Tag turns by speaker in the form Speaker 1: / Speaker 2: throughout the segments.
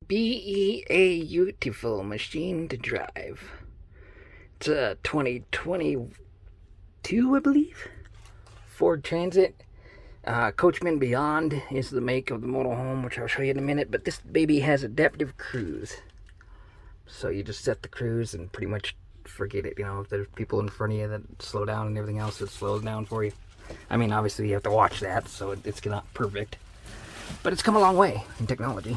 Speaker 1: Beautiful machine to drive. It's a 2022, I believe. Ford Transit. Coachman Beyond is the make of the motorhome, which I'll show you in a minute. But this baby has adaptive cruise. So you just set the cruise and pretty much forget it. You know, if there's people in front of you that slow down and everything else, it slows down for you. I mean, obviously you have to watch that, so it's not perfect. But it's come a long way in technology.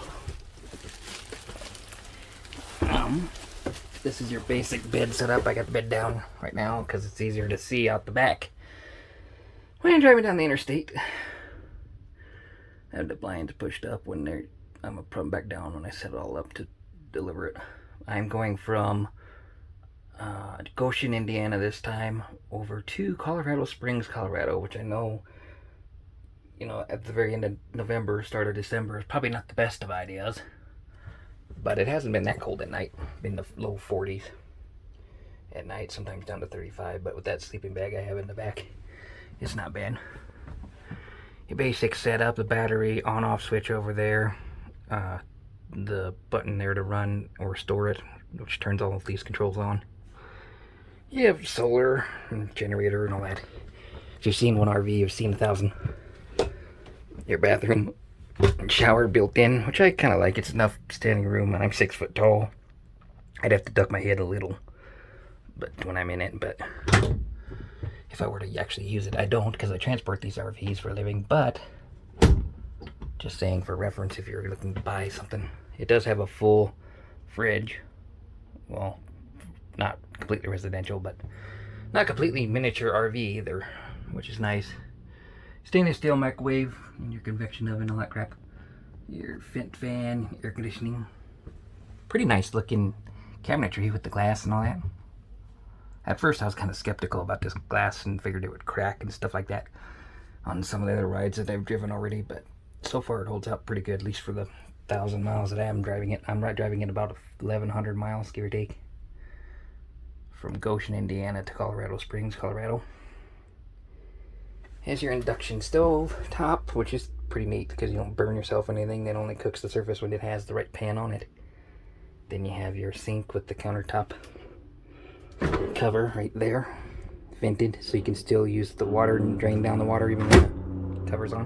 Speaker 1: This is your basic bed setup. I got the bed down right now because it's easier to see out the back. When I'm driving down the interstate, I have the blinds pushed up when I'm gonna put them back down when I set it all up to deliver it. I'm going from Goshen, Indiana this time over to Colorado Springs, Colorado, which I know, at the very end of November, start of December is probably not the best of ideas. But it hasn't been that cold at night. Been the low 40s at night, sometimes down to 35. But with that sleeping bag I have in the back, it's not bad. Your basic setup, the battery on-off switch over there, the button there to run or store it, which turns all of these controls on. You have solar and generator and all that. If you've seen one RV, you've seen 1,000. Your bathroom shower built in, which I kind of like. It's enough standing room, and I'm 6 foot tall. I'd have to duck my head a little, but when I'm in it. But if I were to actually use it, I don't, because I transport these RVs for a living. But just saying for reference, if you're looking to buy something, it does have a full fridge. Well, not completely residential, but not completely miniature RV either, which is nice. Stainless steel microwave, and your convection oven, all that crap. Your vent fan, air conditioning. Pretty nice looking cabinetry with the glass and all that. At first I was kind of skeptical about this glass and figured it would crack and stuff like that on some of the other rides that I've driven already, but so far it holds up pretty good, at least for the 1,000 miles that I am driving it. I'm driving it about 1,100 miles, give or take, from Goshen, Indiana to Colorado Springs, Colorado. Here's your induction stove top, which is pretty neat because you don't burn yourself on anything. That only cooks the surface when it has the right pan on it. Then you have your sink with the countertop cover right there, vented, so you can still use the water and drain down the water even when the cover's on.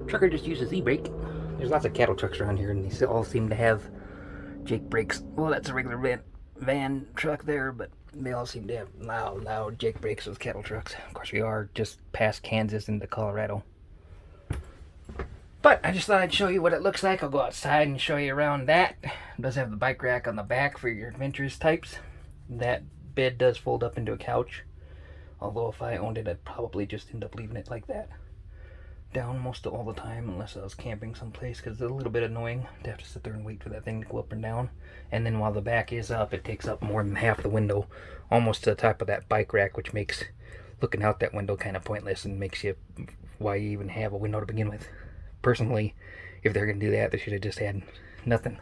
Speaker 1: Trucker just uses e-brake. There's lots of cattle trucks around here, and they all seem to have Jake brakes. Well, that's a regular van truck there, but they all seem to have loud Jake brakes with cattle trucks. Of course, we are just past Kansas into Colorado. But I just thought I'd show you what it looks like. I'll go outside and show you around that. It does have the bike rack on the back for your adventurous types. That bed does fold up into a couch. Although if I owned it, I'd probably just end up leaving it like that, down most of all the time, unless I was camping someplace, because it's a little bit annoying to have to sit there and wait for that thing to go up and down. And then while the back is up, it takes up more than half the window, almost to the top of that bike rack, which makes looking out that window kind of pointless and makes you why you even have a window to begin with. Personally, if they're going to do that, they should have just had nothing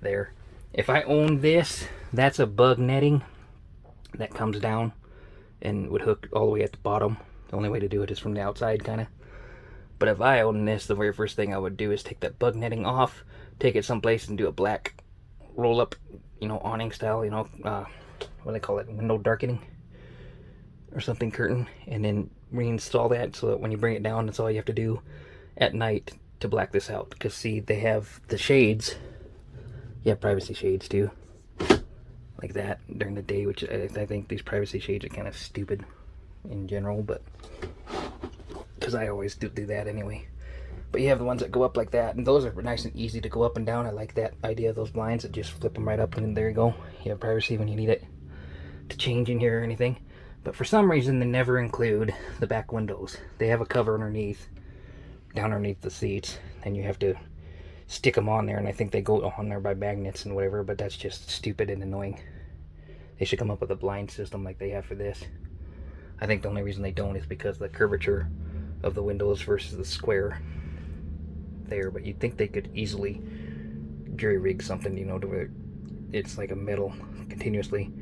Speaker 1: there. If I owned this, that's a bug netting that comes down and would hook all the way at the bottom. The only way to do it is from the outside, kind of. But if I owned this, the very first thing I would do is take that bug netting off, take it someplace and do a black roll-up, awning style, what do they call it, window darkening or something, curtain, and then reinstall that so that when you bring it down, that's all you have to do at night to black this out. Because see, they have the shades. You have privacy shades too, like that during the day, which I think these privacy shades are kind of stupid in general, but because I always do that anyway. But you have the ones that go up like that, and those are nice and easy to go up and down. I like that idea of those blinds that just flip them right up, and then there you go. You have privacy when you need it to change in here or anything. But for some reason, they never include the back windows. They have a cover underneath, down underneath the seats, and you have to stick them on there, and I think they go on there by magnets and whatever, but that's just stupid and annoying. They should come up with a blind system like they have for this. I think the only reason they don't is because the curvature of the windows versus the square there, but you'd think they could easily jury rig something, to where it's like a metal continuously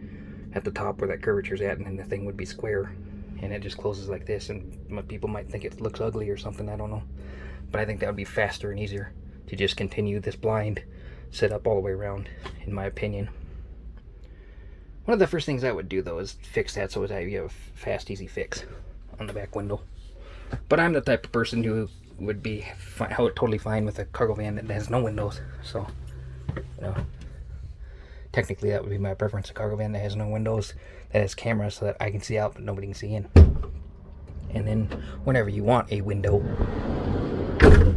Speaker 1: at the top where that curvature's at, and then the thing would be square, and it just closes like this, and people might think it looks ugly or something, I don't know. But I think that would be faster and easier to to just continue this blind setup all the way around, in my opinion. One of the first things I would do though is fix that so that you have a fast, easy fix on the back window. But I'm the type of person who would be totally fine with a cargo van that has no windows. So, you know, technically that would be my preference, a cargo van that has no windows, that has cameras so that I can see out but nobody can see in. And then whenever you want a window,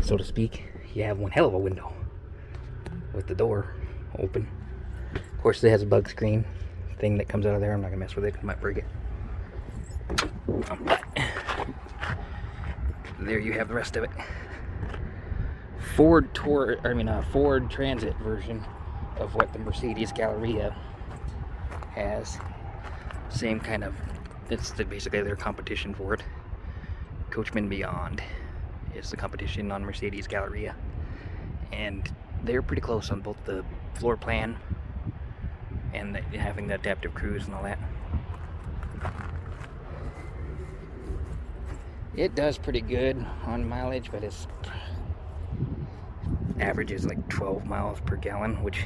Speaker 1: so to speak, you have one hell of a window with the door open. Of course, it has a bug screen thing that comes out of there. I'm not gonna mess with it, I might break it. There you have the rest of it. Ford Transit version of what the Mercedes Galleria has. Same kind of, it's basically their competition for it. Coachman Beyond is the competition on Mercedes Galleria, and they're pretty close on both the floor plan and having the adaptive cruise and all that. It does pretty good on mileage, but its average is like 12 miles per gallon, which,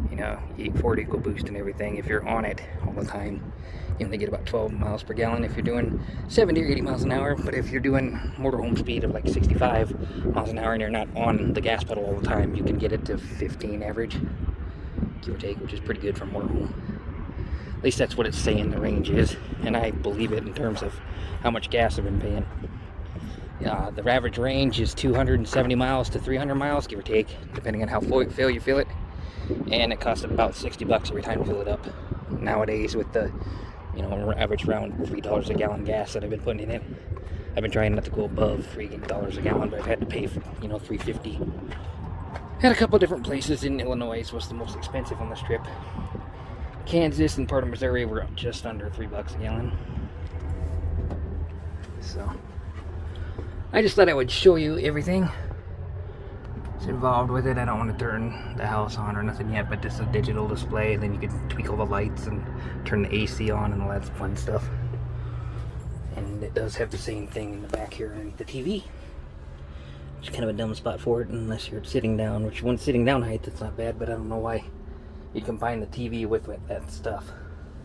Speaker 1: you know, Ford EcoBoost and everything, if you're on it all the time, you only get about 12 miles per gallon if you're doing 70 or 80 miles an hour. But if you're doing motorhome speed of like 65 miles an hour and you're not on the gas pedal all the time, you can get it to 15 average, give or take, which is pretty good for motorhome. At least that's what it's saying the range is, and I believe it in terms of how much gas I've been paying. The average range is 270 miles to 300 miles, give or take, depending on how full you fill it. And it costs about $60 every time you fill it up. Nowadays, with the, you know, average around $3 a gallon gas that I've been putting in it, I've been trying not to go above $3 a gallon, but I've had to pay for, you know, $3.50. At a couple different places in Illinois was the most expensive on this trip. Kansas and part of Missouri were just under $3 a gallon. So I just thought I would show you everything that's involved with it. I don't want to turn the house on or nothing yet, but just a digital display, and then you can tweak all the lights and turn the AC on and all that fun stuff. And it does have the same thing in the back here underneath the TV. It's kind of a dumb spot for it unless you're sitting down, which when sitting down height, it's not bad, but I don't know why you combine the TV with that stuff,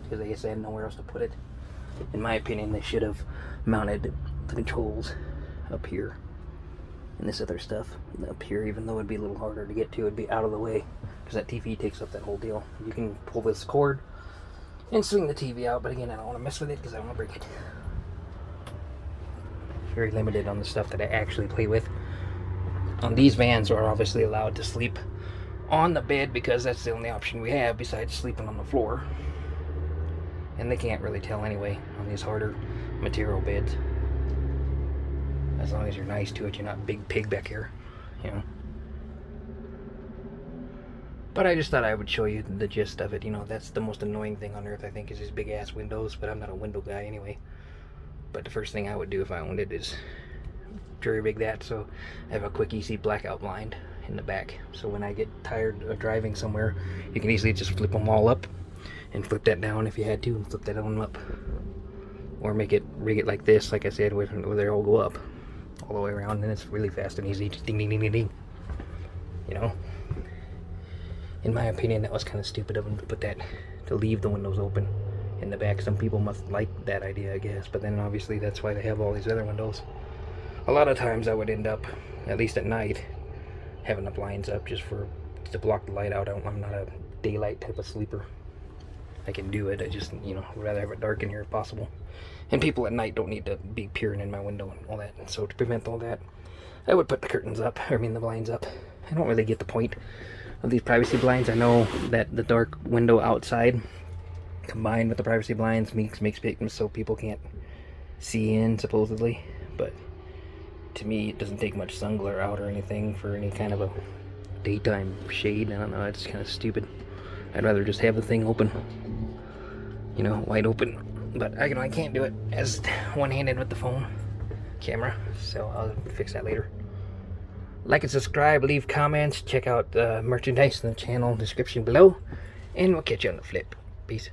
Speaker 1: because I guess they had nowhere else to put it. In my opinion, they should have mounted the controls up here and this other stuff up here, even though it'd be a little harder to get to. It'd be out of the way because that TV takes up that whole deal. You can pull this cord and swing the TV out, but again, I don't want to mess with it because I don't want to break it. Very limited on the stuff that I actually play with. On these vans, we're obviously allowed to sleep on the bed because that's the only option we have besides sleeping on the floor. And they can't really tell anyway on these harder material beds. As long as you're nice to it, you're not big pig back here, you know. But I just thought I would show you the gist of it. You know, that's the most annoying thing on earth, I think, is these big ass windows, but I'm not a window guy anyway. But the first thing I would do if I owned it is jury rig that so I have a quick easy blackout blind in the back. So when I get tired of driving somewhere, you can easily just flip them all up and flip that down if you had to, and flip that on up. Or rig it like this, like I said, where they all go up all the way around, and it's really fast and easy. Just ding, ding, ding, ding, ding. You know? In my opinion, that was kind of stupid of them to put that, to leave the windows open in the back. Some people must like that idea, I guess, but then obviously that's why they have all these other windows. A lot of times I would end up, at least at night, having the blinds up just to block the light out. I'm not a daylight type of sleeper. I can do it, I just, you know, would rather have it dark in here if possible. And people at night don't need to be peering in my window and all that. And so to prevent all that, I would put the curtains up, the blinds up. I don't really get the point of these privacy blinds. I know that the dark window outside combined with the privacy blinds makes it so people can't see in, supposedly. But to me, it doesn't take much sun glare out or anything for any kind of a daytime shade. I don't know, it's kind of stupid. I'd rather just have the thing open, you know, wide open. But I can't do it as one-handed with the phone camera, so I'll fix that later. Like and subscribe, leave comments, check out the merchandise in the channel description below, and we'll catch you on the flip. Peace.